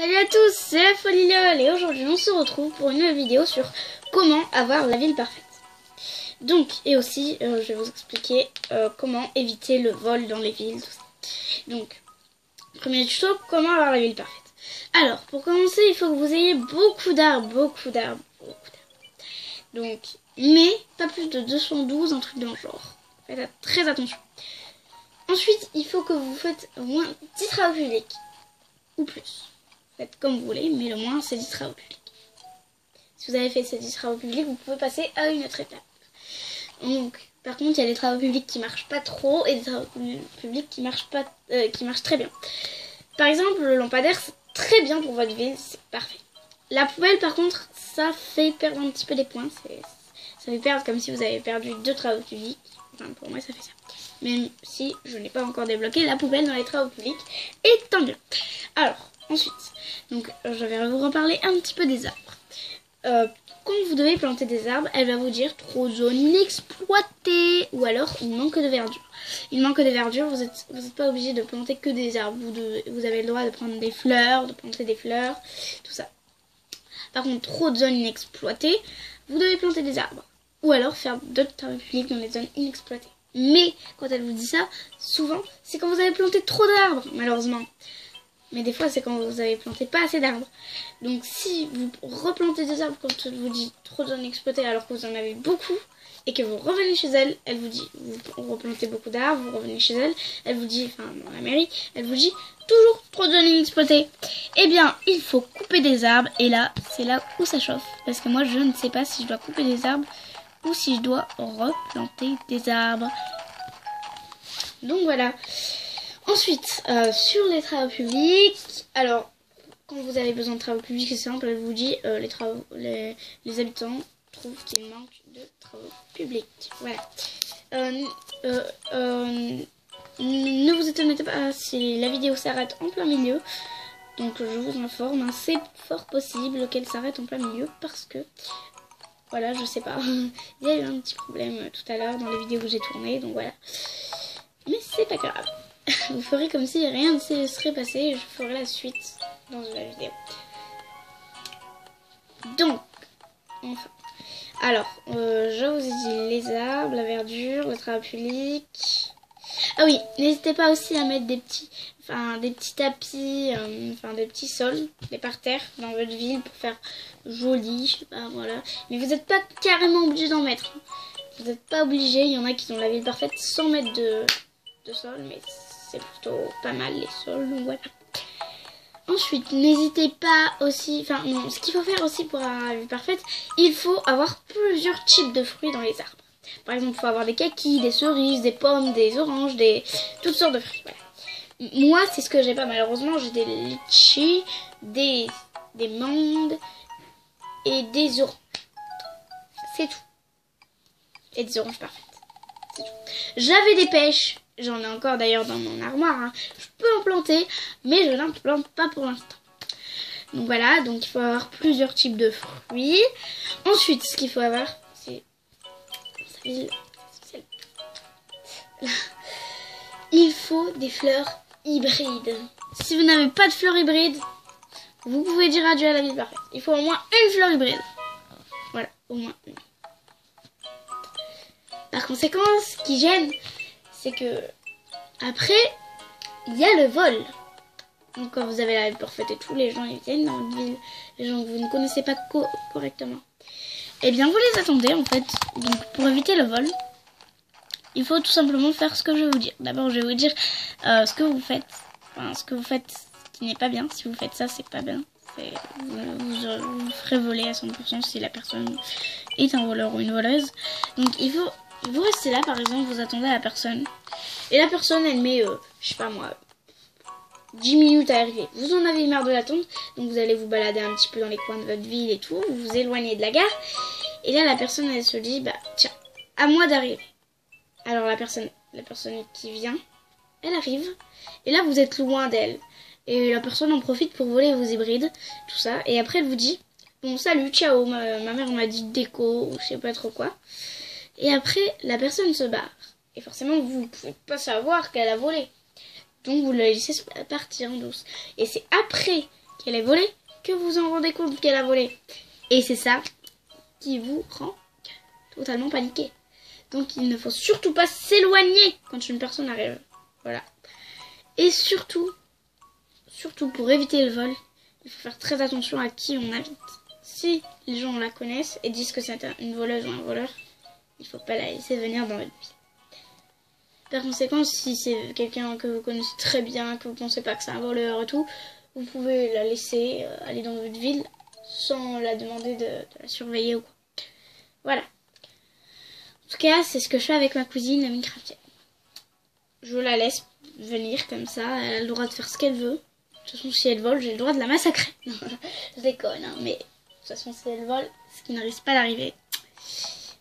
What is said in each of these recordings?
Salut à tous, c'est la Folie LOL et aujourd'hui on se retrouve pour une nouvelle vidéo sur comment avoir la ville parfaite. Donc, et aussi je vais vous expliquer comment éviter le vol dans les villes, tout ça. Donc, premier tuto, comment avoir la ville parfaite. Alors, pour commencer, il faut que vous ayez beaucoup d'arbres. Donc, mais pas plus de 212, un truc dans le genre. Faites très attention. Ensuite, il faut que vous faites au moins 10 travaux publics ou plus. Faites comme vous voulez, mais le moins c'est 10 travaux publics. Si vous avez fait ces 10 travaux publics, vous pouvez passer à une autre étape. Donc, par contre, il y a des travaux publics qui marchent pas trop et des travaux publics qui marchent très bien. Par exemple, le lampadaire, c'est très bien pour votre ville, c'est parfait. La poubelle, par contre, ça fait perdre un petit peu des points. Ça fait perdre comme si vous avez perdu 2 travaux publics. Enfin, pour moi, ça fait ça. Même si je n'ai pas encore débloqué la poubelle dans les travaux publics. Et tant mieux. Alors, ensuite, donc je vais vous reparler un petit peu des arbres. Quand vous devez planter des arbres, elle va vous dire trop de zones inexploitées ou alors il manque de verdure. Il manque de verdure, vous êtes pas obligé de planter que des arbres. Vous avez le droit de prendre des fleurs, de planter des fleurs, tout ça. Par contre, trop de zones inexploitées, vous devez planter des arbres. Ou alors faire d'autres travaux publics dans les zones inexploitées. Mais quand elle vous dit ça, souvent, c'est quand vous avez planté trop d'arbres, malheureusement. Mais des fois, c'est quand vous avez planté pas assez d'arbres. Donc, si vous replantez des arbres quand elle vous dit trop de zones exploitées alors que vous en avez beaucoup, et que vous revenez chez elle, elle vous dit, vous replantez beaucoup d'arbres, vous revenez chez elle, elle vous dit, enfin, dans la mairie, elle vous dit toujours trop de zones inexploitées. Eh bien, il faut couper des arbres, et là, c'est là où ça chauffe. Parce que moi, je ne sais pas si je dois couper des arbres ou si je dois replanter des arbres. Donc voilà. Ensuite, sur les travaux publics, alors quand vous avez besoin de travaux publics, c'est simple, elle vous dit les habitants trouvent qu'il manque de travaux publics. Voilà. Ne vous étonnez pas si la vidéo s'arrête en plein milieu. Donc je vous informe, hein, c'est fort possible qu'elle s'arrête en plein milieu parce que voilà, je sais pas. Il y a eu un petit problème tout à l'heure dans les vidéos que j'ai tournées, donc voilà. Mais c'est pas grave. Vous ferez comme si rien ne se serait passé et je ferai la suite dans la vidéo. Donc, enfin. Alors, je vous ai dit les arbres, la verdure, le travail public. Ah oui, n'hésitez pas aussi à mettre des petits tapis, des petits sols, des parterres dans votre ville pour faire joli, je sais pas, voilà. Mais vous n'êtes pas carrément obligé d'en mettre. Vous n'êtes pas obligé, il y en a qui ont la ville parfaite sans mettre de sol, mais c'est plutôt pas mal les sols, donc voilà. Ensuite, n'hésitez pas aussi, ce qu'il faut faire aussi pour avoir la ville parfaite, il faut avoir plusieurs types de fruits dans les arbres. Par exemple, il faut avoir des kakis, des cerises, des pommes, des oranges, toutes sortes de fruits. Voilà. Moi, c'est ce que j'ai pas malheureusement. J'ai des litchis, des mangues et des oranges. C'est tout. Et des oranges parfaites. C'est tout. J'avais des pêches. J'en ai encore d'ailleurs dans mon armoire. Hein. Je peux en planter, mais je n'en plante pas pour l'instant. Donc voilà, donc il faut avoir plusieurs types de fruits. Ensuite, ce qu'il faut avoir, c'est... Il faut des fleurs hybrides. Si vous n'avez pas de fleurs hybrides, vous pouvez dire adieu à la ville parfaite. Il faut au moins une fleur hybride. Voilà, au moins une. Par conséquent, ce qui gêne, c'est que après, il y a le vol. Donc quand vous avez la ville parfaite et tout, les gens ils viennent dans votre ville, les gens que vous ne connaissez pas correctement. Eh bien, vous les attendez en fait. Donc pour éviter le vol, il faut tout simplement faire ce que je vais vous dire. D'abord, je vais vous dire ce que vous faites. Enfin, ce que vous faites qui n'est pas bien. Si vous faites ça, c'est pas bien. Vous ferez voler à 100% si la personne est un voleur ou une voleuse. Donc vous restez là, par exemple, vous attendez à la personne. Et la personne, elle met, je sais pas moi, 10 minutes à arriver. Vous en avez marre de l'attendre. Donc vous allez vous balader un petit peu dans les coins de votre ville et tout. Vous vous éloignez de la gare. Et là, la personne, elle se dit, bah tiens, à moi d'arriver. Alors la personne qui vient, elle arrive. Et là, vous êtes loin d'elle. Et la personne en profite pour voler vos hybrides, tout ça. Et après, elle vous dit, bon, salut, ciao, ma mère m'a dit déco, ou je sais pas trop quoi. Et après, la personne se barre. Et forcément, vous ne pouvez pas savoir qu'elle a volé. Donc, vous la laissez partir en douce. Et c'est après qu'elle ait volé que vous en rendez compte qu'elle a volé. Et c'est ça qui vous rend totalement paniqué. Donc il ne faut surtout pas s'éloigner quand une personne arrive. Voilà. Et surtout pour éviter le vol, il faut faire très attention à qui on invite. Si les gens la connaissent et disent que c'est une voleuse ou un voleur, il ne faut pas la laisser venir dans votre vie. Par conséquent, si c'est quelqu'un que vous connaissez très bien, que vous ne pensez pas que c'est un voleur et tout, vous pouvez la laisser aller dans votre ville sans la demander de la surveiller ou quoi. Voilà. En tout cas, c'est ce que je fais avec ma cousine, la Minecraftienne. Je la laisse venir comme ça, elle a le droit de faire ce qu'elle veut. De toute façon, si elle vole, j'ai le droit de la massacrer. Non, je déconne, hein, mais de toute façon, si elle vole, ce qui ne risque pas d'arriver,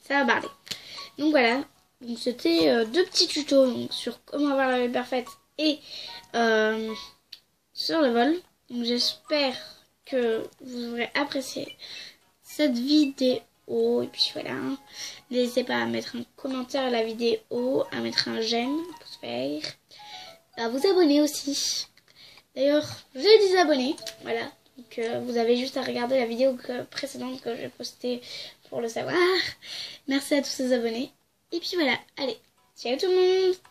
ça va barder. Donc voilà, donc c'était 2 petits tutos donc, sur comment avoir la vie parfaite et sur le vol. Donc j'espère que vous aurez apprécié cette vidéo. Et puis voilà, n'hésitez pas à mettre un commentaire à la vidéo, à mettre un j'aime, pouce vert, à vous abonner aussi. D'ailleurs, j'ai des abonnés, voilà. Donc vous avez juste à regarder la vidéo précédente que j'ai postée pour le savoir. Merci à tous ces abonnés. Et puis voilà, allez, ciao tout le monde!